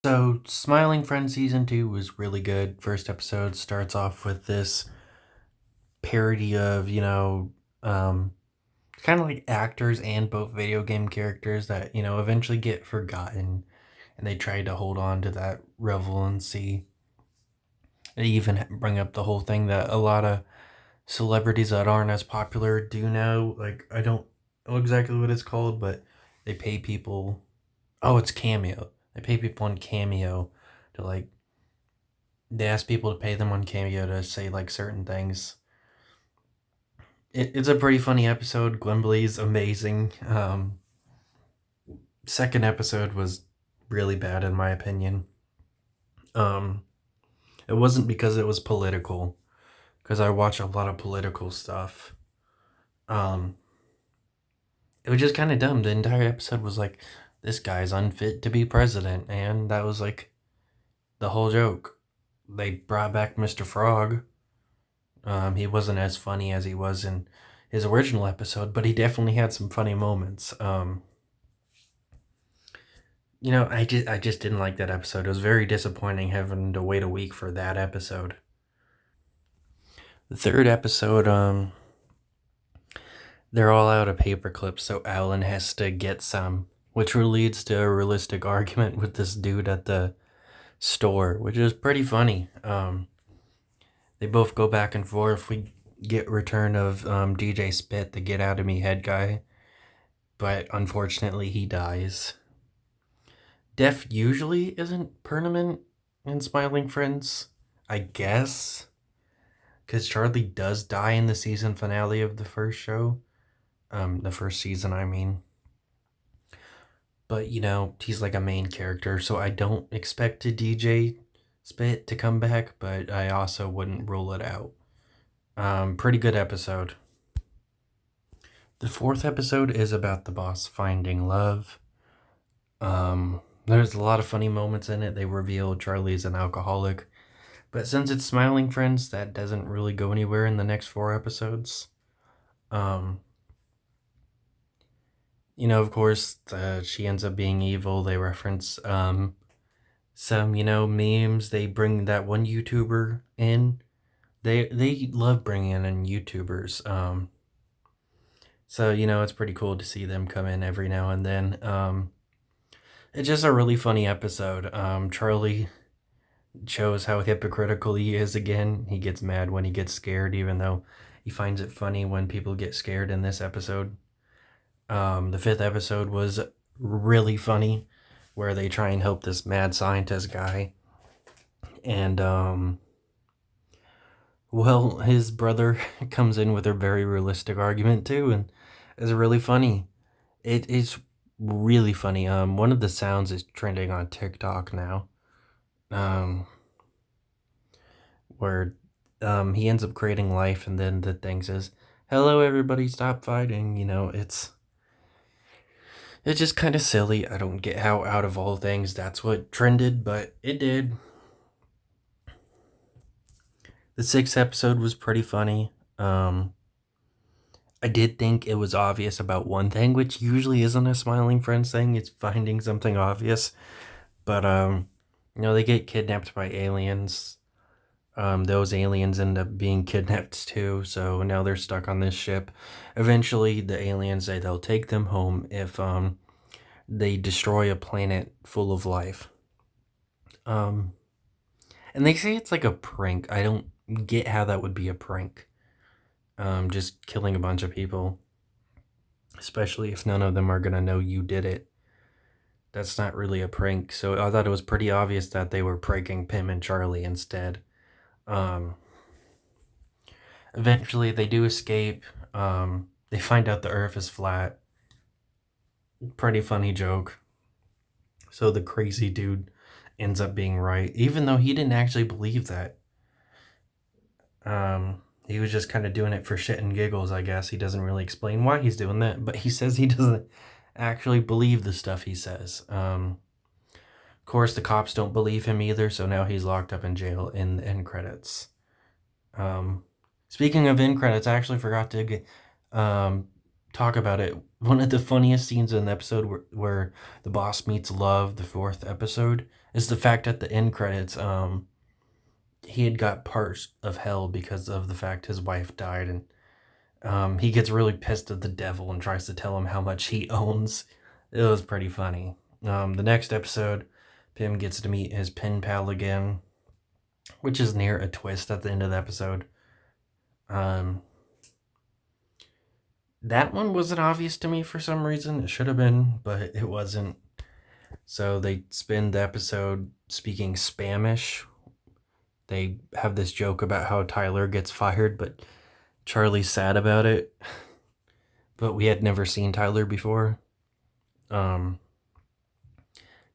So, Smiling Friends Season 2 was really good. First episode starts off with this parody of, kind of like actors and both video game characters that, eventually get forgotten. And they try to hold on to that relevancy. They even bring up the whole thing that a lot of celebrities that aren't as popular do now. Like, I don't know exactly what it's called, but they pay people. Oh, it's Cameo. They pay people on Cameo to like they ask people to pay them on Cameo to say like certain things. It's a pretty funny episode. Gwenblei's amazing. Second episode was really bad in my opinion. Um, it wasn't because it was political, because I watch a lot of political stuff. Um, it was just kind of dumb. The entire episode was like, this guy's unfit to be president, and that was like the whole joke. They brought back Mr. Frog. He wasn't as funny as he was in his original episode, but he definitely had some funny moments. I just didn't like that episode. It was very disappointing having to wait a week for that episode. The third episode, they're all out of paper clips, so Alan has to get some, which leads to a realistic argument with this dude at the store, which is pretty funny. They both go back and forth. We get return of DJ Spit, the Get Out of Me head guy, but unfortunately he dies. Death usually isn't permanent in Smiling Friends, I guess, because Charlie does die in the season finale of the first show. The first season, I mean. But, he's like a main character, so I don't expect a DJ Spit to come back, but I also wouldn't rule it out. Pretty good episode. The fourth episode is about the boss finding love. There's a lot of funny moments in it. They reveal Charlie's an alcoholic. But since it's Smiling Friends, that doesn't really go anywhere in the next four episodes. Um, of course, she ends up being evil. They reference some, memes. They bring that one YouTuber in. They love bringing in YouTubers. So it's pretty cool to see them come in every now and then. It's just a really funny episode. Charlie shows how hypocritical he is again. He gets mad when he gets scared, even though he finds it funny when people get scared in this episode. The fifth episode was really funny, where they try and help this mad scientist guy. And, well, his brother comes in with a very realistic argument, too, and it's really funny. It is really funny. One of the sounds is trending on TikTok now. Um, where he ends up creating life, and then the thing says, "Hello, everybody, stop fighting." It's just kind of silly. I don't get how out of all things that's what trended, but it did. The sixth episode was pretty funny. I did think it was obvious about one thing, which usually isn't a Smiling Friends thing. It's finding something obvious, but they get kidnapped by aliens. Those aliens end up being kidnapped too, so now they're stuck on this ship. Eventually, the aliens say they'll take them home if they destroy a planet full of life. Um, and they say it's like a prank. I don't get how that would be a prank. Just killing a bunch of people, especially if none of them are gonna know you did it. That's not really a prank. So I thought it was pretty obvious that they were pranking Pim and Charlie instead. Um, Eventually, they do escape. They find out the Earth is flat. Pretty funny joke. So the crazy dude ends up being right, even though he didn't actually believe that. He was just kind of doing it for shit and giggles, I guess. He doesn't really explain why he's doing that, but he says he doesn't actually believe the stuff he says. Of course, the cops don't believe him either, so now he's locked up in jail in the end credits. Speaking of end credits, I actually forgot to talk about it. One of the funniest scenes in the episode where the boss meets love, the fourth episode, is the fact at the end credits, he had got parts of hell because of the fact his wife died, and he gets really pissed at the devil and tries to tell him how much he owns. It was pretty funny. The next episode, Pim gets to meet his pen pal again, which is near a twist at the end of the episode. Um, that one wasn't obvious to me for some reason. It should have been, but it wasn't. So they spend the episode speaking Spanish. They have this joke about how Tyler gets fired, but Charlie's sad about it. But we had never seen Tyler before. Um,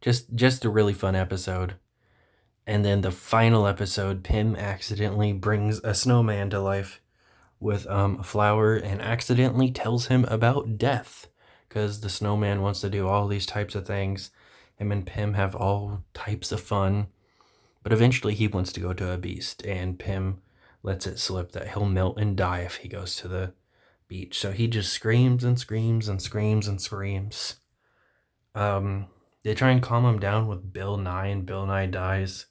just a really fun episode. And then the final episode, Pim accidentally brings a snowman to life with a flower and accidentally tells him about death because the snowman wants to do all these types of things. Him and Pim have all types of fun, but eventually he wants to go to a beast, and Pim lets it slip that he'll melt and die if he goes to the beach. So he just screams and screams and screams and screams. They try and calm him down with Bill Nye, and Bill Nye dies.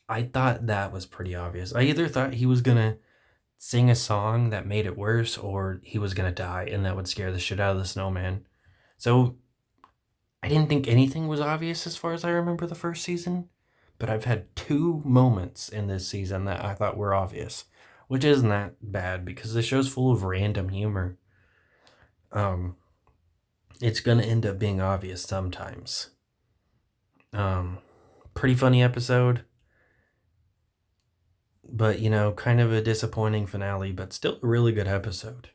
I thought that was pretty obvious. I either thought he was gonna sing a song that made it worse, or he was gonna die, and that would scare the shit out of the snowman. So I didn't think anything was obvious as far as I remember the first season, but I've had two moments in this season that I thought were obvious, which isn't that bad because the show's full of random humor. Um, it's gonna end up being obvious sometimes. Um, Pretty funny episode, but kind of a disappointing finale, but still a really good episode.